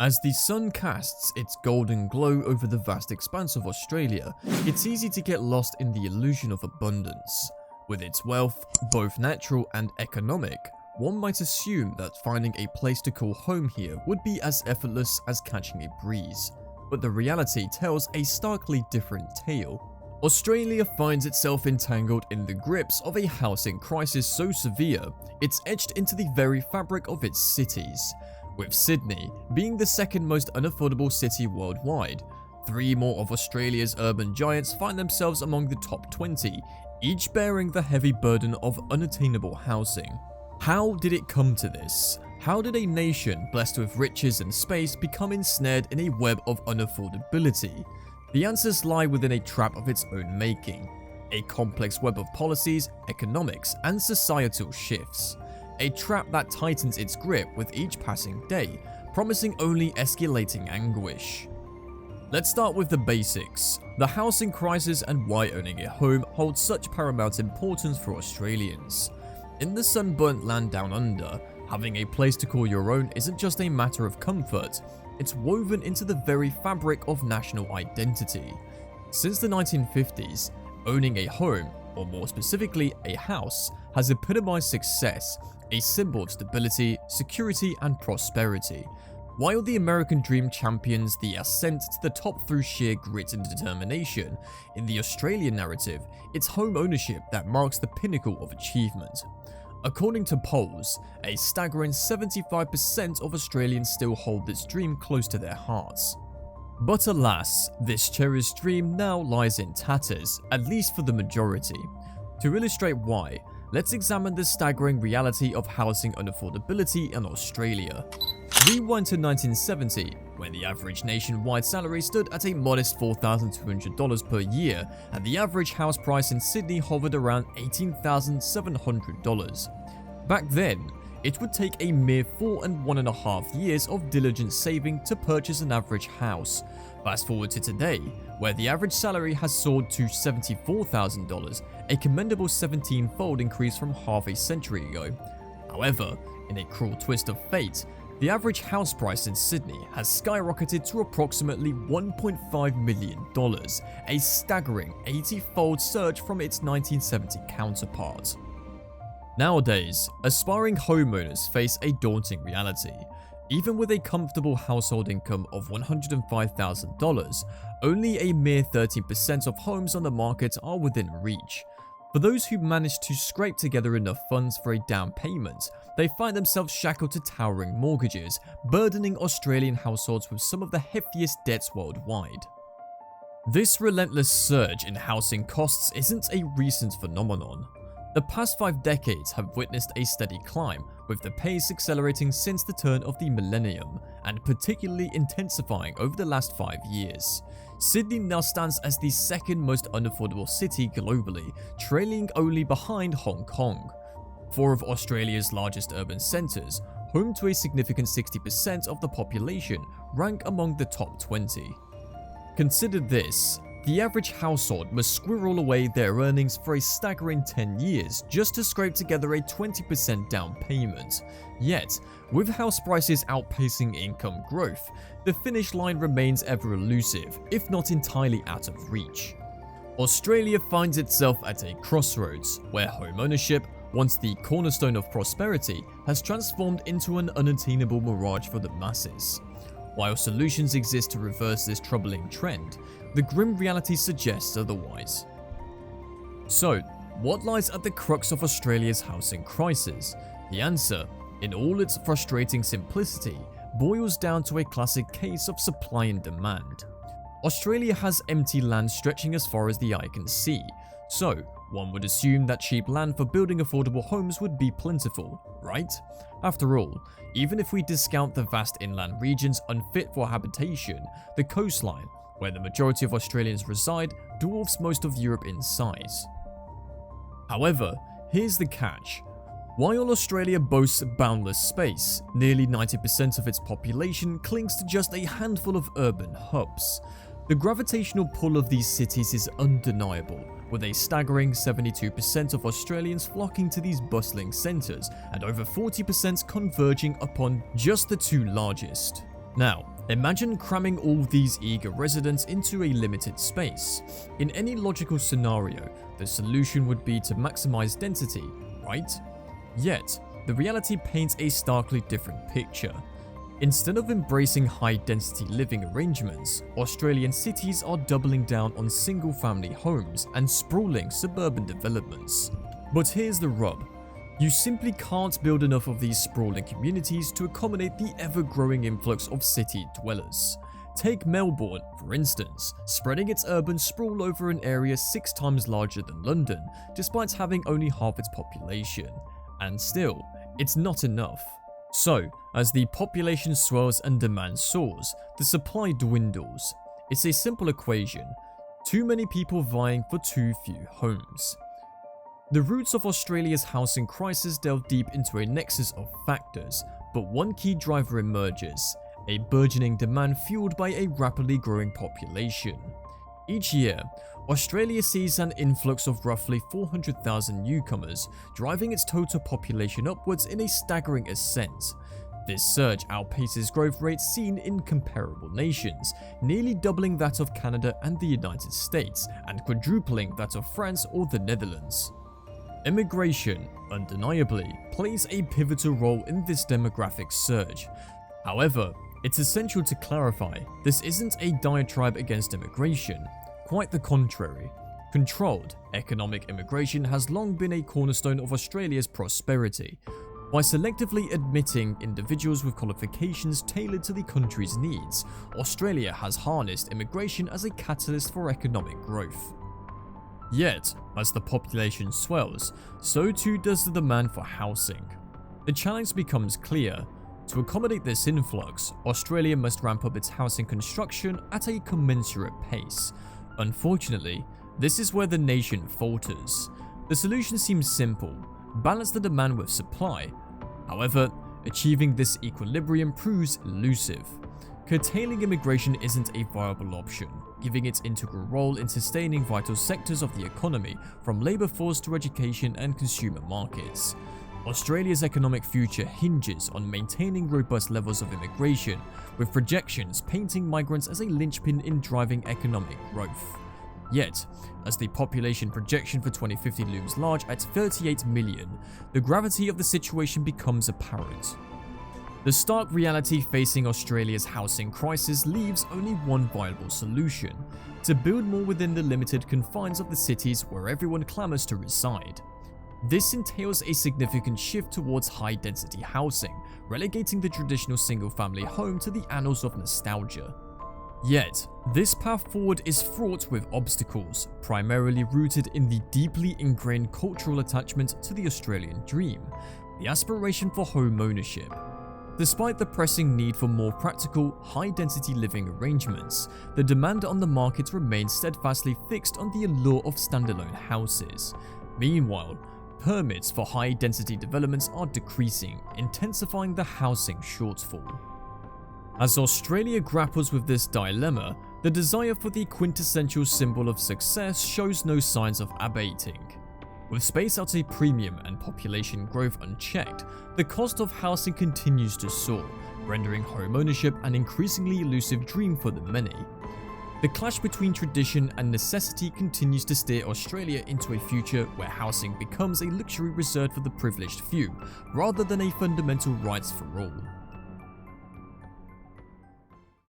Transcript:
As the sun casts its golden glow over the vast expanse of Australia, it's easy to get lost in the illusion of abundance. With its wealth, both natural and economic, one might assume that finding a place to call home here would be as effortless as catching a breeze. But the reality tells a starkly different tale. Australia finds itself entangled in the grips of a housing crisis so severe, it's etched into the very fabric of its cities. With Sydney being the second most unaffordable city worldwide, 3 more of Australia's urban giants find themselves among the top 20, each bearing the heavy burden of unattainable housing. How did it come to this? How did a nation blessed with riches and space become ensnared in a web of unaffordability? The answers lie within a trap of its own making, a complex web of policies, economics, and societal shifts. A trap that tightens its grip with each passing day, promising only escalating anguish. Let's start with the basics. The housing crisis and why owning a home holds such paramount importance for Australians. In the sunburnt land down under, having a place to call your own isn't just a matter of comfort, it's woven into the very fabric of national identity. Since the 1950s, owning a home, or more specifically a house, has epitomized success, a symbol of stability, security, and prosperity. While the American dream champions the ascent to the top through sheer grit and determination, in the Australian narrative, it's home ownership that marks the pinnacle of achievement. According to polls, a staggering 75% of Australians still hold this dream close to their hearts. But alas, this cherished dream now lies in tatters, at least for the majority. To illustrate why, let's examine the staggering reality of housing unaffordability in Australia. Rewind to 1970, when the average nationwide salary stood at a modest $4,200 per year, and the average house price in Sydney hovered around $18,700. Back then, it would take a mere 4.5 years of diligent saving to purchase an average house. Fast forward to today, where the average salary has soared to $74,000, a commendable 17-fold increase from half a century ago. However, in a cruel twist of fate, the average house price in Sydney has skyrocketed to approximately $1.5 million, a staggering 80-fold surge from its 1970 counterpart. Nowadays, aspiring homeowners face a daunting reality. Even with a comfortable household income of $105,000, only a mere 13% of homes on the market are within reach. For those who manage to scrape together enough funds for a down payment, they find themselves shackled to towering mortgages, burdening Australian households with some of the heftiest debts worldwide. This relentless surge in housing costs isn't a recent phenomenon. The past 5 decades have witnessed a steady climb, with the pace accelerating since the turn of the millennium, and particularly intensifying over the last 5 years. Sydney now stands as the second most unaffordable city globally, trailing only behind Hong Kong. 4 of Australia's largest urban centres, home to a significant 60% of the population, rank among the top 20. Consider this. The average household must squirrel away their earnings for a staggering 10 years just to scrape together a 20% down payment. Yet, with house prices outpacing income growth, the finish line remains ever elusive, if not entirely out of reach. Australia finds itself at a crossroads, where home ownership, once the cornerstone of prosperity, has transformed into an unattainable mirage for the masses. While solutions exist to reverse this troubling trend, the grim reality suggests otherwise. So, what lies at the crux of Australia's housing crisis? The answer, in all its frustrating simplicity, boils down to a classic case of supply and demand. Australia has empty land stretching as far as the eye can see, so one would assume that cheap land for building affordable homes would be plentiful, right? After all, even if we discount the vast inland regions unfit for habitation, the coastline, where the majority of Australians reside, dwarfs most of Europe in size. However, here's the catch. While Australia boasts boundless space, nearly 90% of its population clings to just a handful of urban hubs. The gravitational pull of these cities is undeniable, with a staggering 72% of Australians flocking to these bustling centres and over 40% converging upon just the 2 largest. Now, Imagine cramming all these eager residents into a limited space. In any logical scenario, the solution would be to maximize density, right? Yet, the reality paints a starkly different picture. Instead of embracing high-density living arrangements, Australian cities are doubling down on single-family homes and sprawling suburban developments. But here's the rub. You simply can't build enough of these sprawling communities to accommodate the ever-growing influx of city dwellers. Take Melbourne, for instance, spreading its urban sprawl over an area 6 times larger than London, despite having only half its population. And still, it's not enough. So, as the population swells and demand soars, the supply dwindles. It's a simple equation: too many people vying for too few homes. The roots of Australia's housing crisis delve deep into a nexus of factors, but one key driver emerges: a burgeoning demand fueled by a rapidly growing population. Each year, Australia sees an influx of roughly 400,000 newcomers, driving its total population upwards in a staggering ascent. This surge outpaces growth rates seen in comparable nations, nearly doubling that of Canada and the United States, and quadrupling that of France or the Netherlands. Immigration, undeniably, plays a pivotal role in this demographic surge. However, it's essential to clarify, this isn't a diatribe against immigration. Quite the contrary. Controlled, economic immigration has long been a cornerstone of Australia's prosperity. By selectively admitting individuals with qualifications tailored to the country's needs, Australia has harnessed immigration as a catalyst for economic growth. Yet, as the population swells, so too does the demand for housing. The challenge becomes clear. To accommodate this influx, Australia must ramp up its housing construction at a commensurate pace. Unfortunately, this is where the nation falters. The solution seems simple: balance the demand with supply. However, achieving this equilibrium proves elusive. Curtailing immigration isn't a viable option, giving its integral role in sustaining vital sectors of the economy, from labour force to education and consumer markets. Australia's economic future hinges on maintaining robust levels of immigration, with projections painting migrants as a linchpin in driving economic growth. Yet, as the population projection for 2050 looms large at 38 million, the gravity of the situation becomes apparent. The stark reality facing Australia's housing crisis leaves only one viable solution: to build more within the limited confines of the cities where everyone clamours to reside. This entails a significant shift towards high-density housing, relegating the traditional single-family home to the annals of nostalgia. Yet, this path forward is fraught with obstacles, primarily rooted in the deeply ingrained cultural attachment to the Australian dream, the aspiration for home ownership. Despite the pressing need for more practical, high-density living arrangements, the demand on the market remains steadfastly fixed on the allure of standalone houses. Meanwhile, permits for high-density developments are decreasing, intensifying the housing shortfall. As Australia grapples with this dilemma, the desire for the quintessential symbol of success shows no signs of abating. With space at a premium and population growth unchecked, the cost of housing continues to soar, rendering homeownership an increasingly elusive dream for the many. The clash between tradition and necessity continues to steer Australia into a future where housing becomes a luxury reserved for the privileged few, rather than a fundamental right for all.